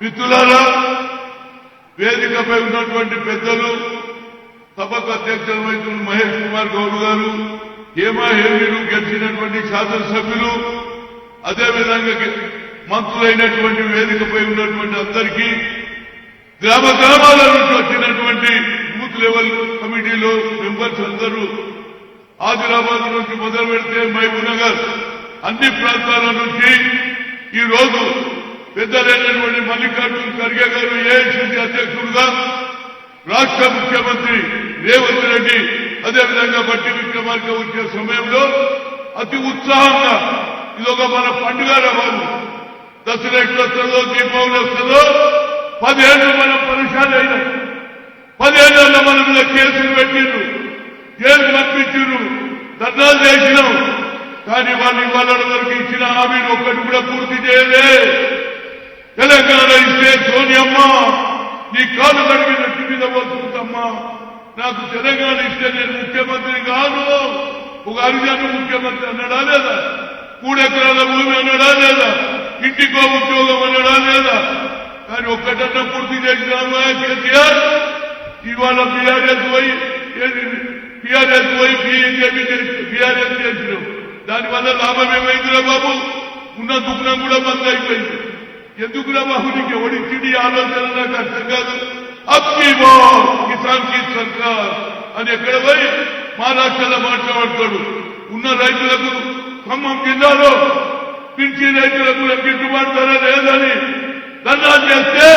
మిత్రులారా, వేదికపై ఉన్నటువంటి పెద్దలు, సభకు అధ్యక్షులు వహిస్తున్న మహేష్ కుమార్ గౌడ్ గారు, హేమహేమీలు గెలిచినటువంటి శాసనసభ్యులు, అదేవిధంగా మంత్రులైనటువంటి వేదికపై ఉన్నటువంటి అందరికీ, గ్రామ గ్రామాల నుంచి వచ్చినటువంటి బూత్ లెవెల్ కమిటీలో మెంబర్స్ అందరూ, ఆదిలాబాద్ నుంచి మొదలు పెడితే మహబూబ్నగర్ అన్ని ప్రాంతాల నుంచి ఈ రోజు పెద్దలైనటువంటి మల్లికార్జున ఖర్గే గారు ఏఐసీసీ అధ్యక్షుడుగా, రాష్ట్ర ముఖ్యమంత్రి రేవంత్ రెడ్డి, అదేవిధంగా బట్టి విక్రమార్క వచ్చే సమయంలో అతి ఉత్సాహంగా ఇదొక మన పండుగ రావాలి. దసరా ఎట్లా వస్తుందో, దీపావళి వస్తుందో, 10 ఏళ్ళు మనం పరిశాన్ అయినాం. 10 ఏళ్లలో మన మీద కేసులు పెట్టిండ్రు, జైలు పంపించారు, ధర్నాలు చేసినాం. కానీ వాళ్ళు ఇవాళ వరకు ఇచ్చిన హామీలు ఒక్కటి కూడా పూర్తి చేయలే. తెలంగాణ ఇస్తే సోనియమ్మ నీ కాలు కడిగిన నెత్తి మీద వస్తుందమ్మా, నాకు తెలంగాణ ఇస్తే నేను ముఖ్యమంత్రి కాను, ఒక హరిజన ముఖ్యమంత్రి అన్నాడా లేదా, 3 ఎకరాల భూమి అన్నాడా లేదా, ఇంటికో ఉద్యోగం అన్నాడా లేదా. కానీ ఒక్కటన్నా పూర్తి చేసినాను కేసీఆర్. ఇవాళ బీఆర్ఎస్ పోయి బీజేపీ బీఆర్ఎస్ చేసినాం. దానివల్ల లాభం ఏమైందిరా బాబు? ఉన్న దుఃఖం కూడా బంద్ అయిపోయింది. ఎందుకురా బాబు నీకు ఎవడిచ్చింది ఆలోచన నాకు అర్థం కాదు. అప్కి బార్ కిసాన్ కి సర్కార్ అని ఎక్కడ పోయి మహారాష్ట్రలో మాట్లాడతాడు. ఉన్న రైతులకు ఖమ్మం జిల్లాలో పిలిచి రైతులకు గిట్టుబాటు ధర లేదని ధర్నాలు చేస్తే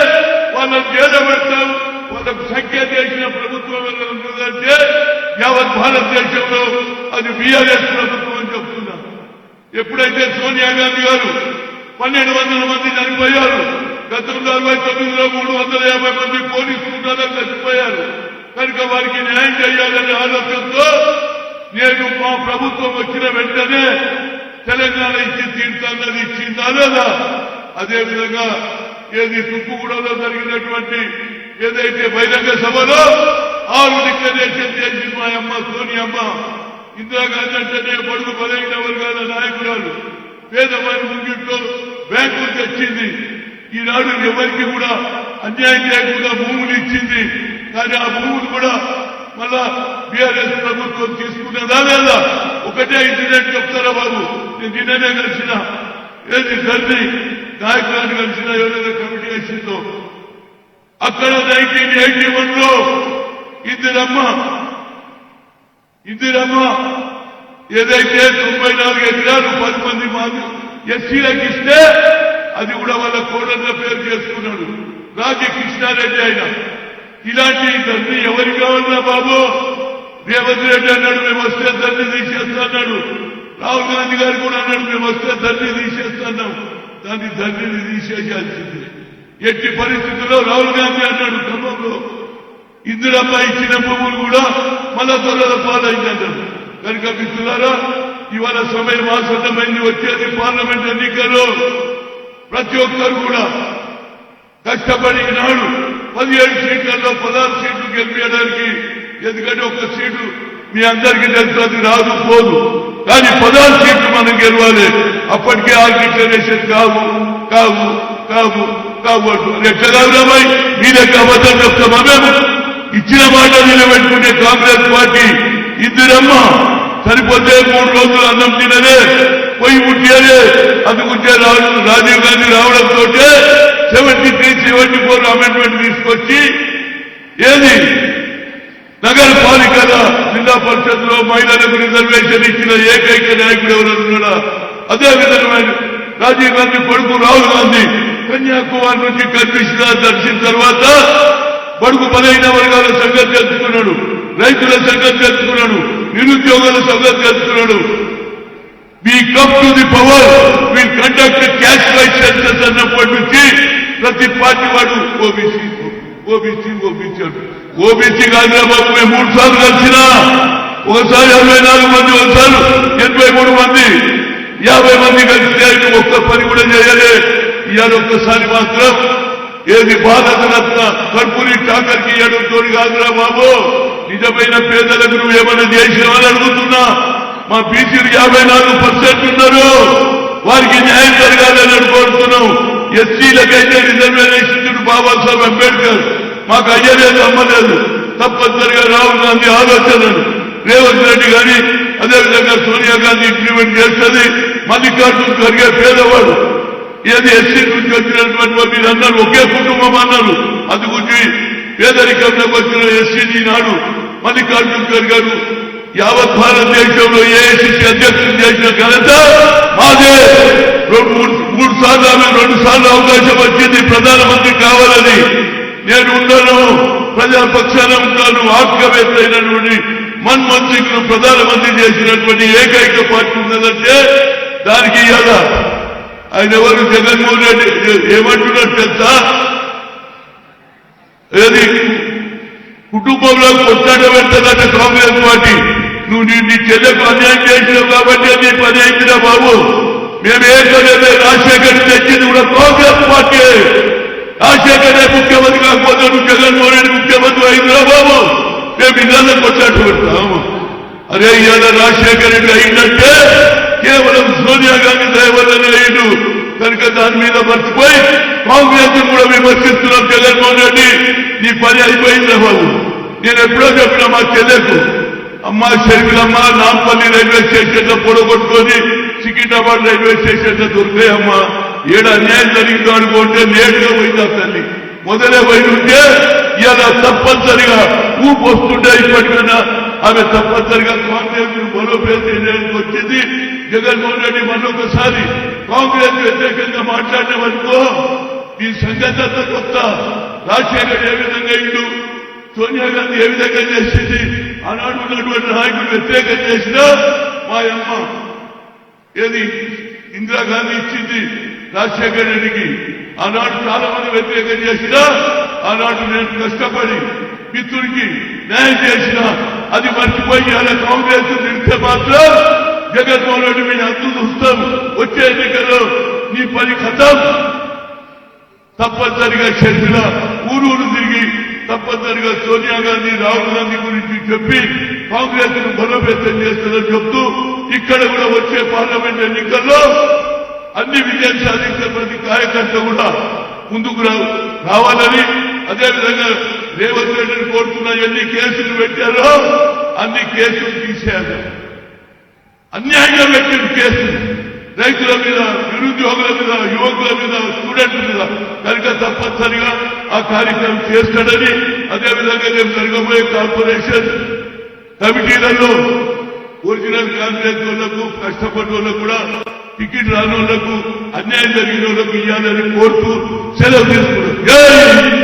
వాళ్ళని చేరబెడతాం. వాళ్ళకు సంఖ్య చేసిన ప్రభుత్వం ఉందంటే యావత్ భారతదేశంలో అది బీఆర్ఎస్ ప్రభుత్వం అని చెప్తున్నారు. ఎప్పుడైతే సోనియా గాంధీ గారు 1200 మంది చనిపోయారు, గతంలో 69లో 350 మంది పోలీసు గుండాలకు చచ్చిపోయారు. కనుక వారికి న్యాయం చేయాలనే ఆలోచనతో నేను మా ప్రభుత్వం వచ్చిన వెంటనే తెలంగాణ ఇచ్చి తీర్థాన్నది ఇచ్చిందా లేదా. అదేవిధంగా ఏది తుక్కుగూడలో జరిగినటువంటి ఏదైతే బహిరంగ సభలో 6 డిక్లరేషన్ చేసి మా అమ్మ సోనియమ్మ, ఇందిరాగాంధీ అంటేనే బడుగు బలైన వర్గాల నాయకురాలు, పేదవారి ముంగిట్లో బ్యాంకులు తెచ్చింది. ఈనాడు ఎవరికి కూడా అన్యాయం చేయకుండా భూములు ఇచ్చింది. కానీ ఆ భూములు కూడా మళ్ళా బీఆర్ఎస్ ప్రభుత్వం తీసుకున్నదా లేదా? ఒకటే ఇన్సిడెంట్ చెప్తారా బాబు. నేను నిన్ననే కలిసిన ఏది తండ్రి నాయకురాన్ని కలిసిన ఎవరైనా కమిటీ వేసిందో, అక్కడ 1981లో ఇందిరమ్మ ఏదైతే 94 ఎకరాలు 10 మంది మాకు ఎస్సీలకు ఇస్తే అది కూడా వాళ్ళ కోడళ్ళ పేరు చేసుకున్నాడు, రాజకృష్ణారెడ్డి ఆయన. ఇలాంటి తండ్రి ఎవరికి కావాలన్నా బాబు? రేవంత్ రెడ్డి అన్నాడు మేము వస్తే తండ్రి తీసేస్తాడు. రాహుల్ గాంధీ గారు కూడా అన్నాడు మేము వస్తే తండ్రి తీసేస్తున్నాం. దాన్ని తండ్రిని తీసేయాల్సిందే. ఎట్టి పరిస్థితుల్లో రాహుల్ గాంధీ అన్నాడు ఖమ్మంలో ఇందిరమ్మ ఇచ్చిన భూములు కూడా మళ్ళా దొరల పాలైందన్నాడు. కనుక మిత్రులారా, ఇవాళ సమయం ఆసన్నమైంది. వచ్చేది పార్లమెంట్ ఎన్నికల్లో ప్రతి ఒక్కరు కూడా కష్టపడి నాడు 17 సీట్లలో 16 సీట్లు గెలిపించడానికి, ఎందుకంటే ఒక సీటు మీ అందరికీ తెలుసు అది రాదు పోదు, కానీ 16 సీట్లు మనం గెలవాలి. అప్పటికే ఆర్గనైజేషన్ కావు కావు కావు కావు అంటున్నారు. ఎట్లా కాదురాబాయ్, మీరే అబద్ధం చెప్తామా? మేము ఇచ్చిన మాట నిలబెట్టుకునే కాంగ్రెస్ పార్టీ ఇందిరమ్మ సరిపోతే 3 రోజులు అన్నం తినలే, పొయ్యి ముట్టియలే. అందుకుంటే రాజీవ్ గాంధీ రావడంతో 73-74 అమెండ్మెంట్ తీసుకొచ్చి ఏది నగరపాలికల జిల్లా పరిషత్ లో మహిళలకు రిజర్వేషన్ ఇచ్చిన ఏకైక నాయకుడు ఎవరన్నాడా? అదే విధంగా రాజీవ్ గాంధీ కొడుకు రాహుల్ గాంధీ కన్యాకుమారి నుంచి కనిపించిన దర్శిన తర్వాత బడుగు బలైన వర్గాల సంగతి తెలుసుకున్నాడు, రైతుల సంగతి తెలుసుకున్నాడు, నిరుద్యోగుల సంగతి తెలుసుకున్నాడు. We come to the power, will conduct caste wise census అన్నప్పటి నుంచి ప్రతి పార్టీ వాడు ఓబీసీ ఓబీసీ ఓబీసీ అంటారు. ఓబీసీ కాదురా బాబు, మేము 3 సార్లు కలిసినా, ఒకసారి 64 మంది, ఒకసారి 83 మంది, 50 మంది కలిస్తే ఆయన ఒక్క పని కూడా చేయలే. ఇవాళ ఒక్కసారి మాత్రం ఏది భారత రత్న కర్పూరి ఠాకర్కి ఇవ్వడంతో కాదురా బాబు, నిజమైన పేదలకు నువ్వు ఏమైనా చేసినావని అడుగుతున్నా. మా బీసీలు 54% ఉన్నారు, వారికి న్యాయం జరగాలని కోరుతున్నాం. ఎస్సీలకైతే రిజర్వేషన్ బాబాసాహెబ్ అంబేద్కర్ మాకు అయ్యలేదు అమ్మలేదు. తప్పనిసరిగా రాహుల్ గాంధీ ఆలోచనలు రేవంత్ రెడ్డి గాని అదేవిధంగా సోనియా గాంధీ ఇంప్లిమెంట్ చేస్తుంది. మల్లికార్జున ఖర్గే పేదవాడు, ఏది ఎస్సీ నుంచి వచ్చినటువంటి మీరు అన్నారు ఒకే కుటుంబం అన్నారు. అందుగురించి పేదరికంలోకి వచ్చిన ఎస్సీని నాడు మల్లికార్జున ఖర్గే గారు యావత్ భారతదేశంలో ఏఐసిసి అధ్యక్షుడు చేసిన ఘనత మాదే. మూడు సార్లు 2 సార్లు అవకాశం వచ్చింది ప్రధానమంత్రి కావాలని. నేను ఉన్నాను, ప్రజాపక్షాన ఉంటాను. ఆర్థికవేత్త అయినటువంటి మన్మోహన్ సింగ్ ను ప్రధానమంత్రి చేసినటువంటి ఏకైక పార్టీ ఉన్నదంటే దానికి ఇవాళ ఆయన ఎవరు జగన్మోహన్ రెడ్డి ఏమంటున్నారు తెలుసా? ఏది కుటుంబంలో కొట్లాట పెడతాదంటే కాంగ్రెస్ పార్టీ. నువ్వు నీ చెల్లెకు అన్యాయం చేసినావు కాబట్టి నీ పని అయిందిరా బాబు. మేము ఏకలేదే రాజశేఖర్ తెచ్చింది కూడా కాంగ్రెస్ పార్టీ. రాజశేఖరే ముఖ్యమంత్రి కాకపోతే నువ్వు జగన్మోహన్ రెడ్డి ముఖ్యమంత్రి అయిందిరా బాబు. మేము ఇళ్ళలో కొట్లాట పెడతాము. అరే ఇవాళ రాజశేఖర్ రెడ్డి అయిందంటే కేవలం సోనియా గాంధీ దయ వల్లనే అయ్యిండు కనుక దాని మీద మర్చిపోయి కాంగ్రెస్ కూడా విమర్శిస్తున్నాం. జగన్మోహన్ రెడ్డి నీ పని అయిపోయిందా బాబు. నేను ఎప్పుడో చెప్పిన మా చెల్లెకు, అమ్మ షర్మిలమ్మ నాంపల్లి రైల్వే స్టేషన్ లో పొడగొట్టుకొని సికింద్రాబాద్ రైల్వే స్టేషన్ లో దొరికాయమ్మా. ఏడు అన్యాయం జరిగిందో అనుకుంటే నేరుగా పోయిందా తల్లి. మొదలే పోయి ఉంటే ఇలా తప్పనిసరిగా ఊపు వస్తుంటే ఇప్పటికైనా ఆమె తప్పనిసరిగా కాంగ్రెస్ బలోపేతం చేయడానికి వచ్చింది. జగన్మోహన్ రెడ్డి మరొకసారి కాంగ్రెస్ వ్యతిరేకంగా మాట్లాడినవనుకో ఈ సంగతి అంతా కొత్త. రాజశేఖర్ ఏ విధంగా ఇల్లు, సోనియా గాంధీ ఏ విధంగా చేసింది, ఆనాడు ఉన్నటువంటి నాయకులు వ్యతిరేకం చేసినా మా అమ్మ ఏది ఇందిరాగాంధీ ఇచ్చింది రాజశేఖర్ రెడ్డికి. ఆనాడు చాలా మంది వ్యతిరేకం చేసినా ఆనాడు నేను కష్టపడి మిత్రుడికి న్యాయం చేసిన అది మర్చిపోయి అలా కాంగ్రెస్ నిలిస్తే మాత్రం జగన్మోహన్ రెడ్డి మీద అందు చూస్తాం. వచ్చే ఎన్నికల్లో నీ పని ఖతం. తప్పనిసరిగా షర్మిల ఊరూరు తిరిగి తప్పనిసరిగా సోనియా గాంధీ రాహుల్ గాంధీ గురించి చెప్పి కాంగ్రెస్ ను బలోపేతం చేస్తుందని చెప్తూ ఇక్కడ కూడా వచ్చే పార్లమెంట్ ఎన్నికల్లో అన్ని విజయం సాధించిన ప్రతి కార్యకర్త కూడా ముందుకు రావాలని, అదేవిధంగా రేవంత్ రెడ్డిని కోరుతున్న ఎన్ని కేసులు పెట్టారో అన్ని కేసులు తీసేయాలి. అన్యాయంగా పెట్టిన కేసులు రైతుల మీద, నిరుద్యోగుల మీద, యువకుల మీద, స్టూడెంట్ల మీద కనుక తప్పనిసరిగా ఆ కార్యక్రమం చేస్తాడని, అదేవిధంగా రేపు జరగబోయే కార్పొరేషన్ కమిటీలలో ఒరిజినల్ కాంగ్రెస్ వాళ్లకు, కష్టపడిన వాళ్ళకు కూడా టికెట్ రాని వాళ్లకు, అన్యాయం జరిగిన వాళ్ళకు ఇవ్వాలని కోరుతూ సెలవు తీసుకున్నారు.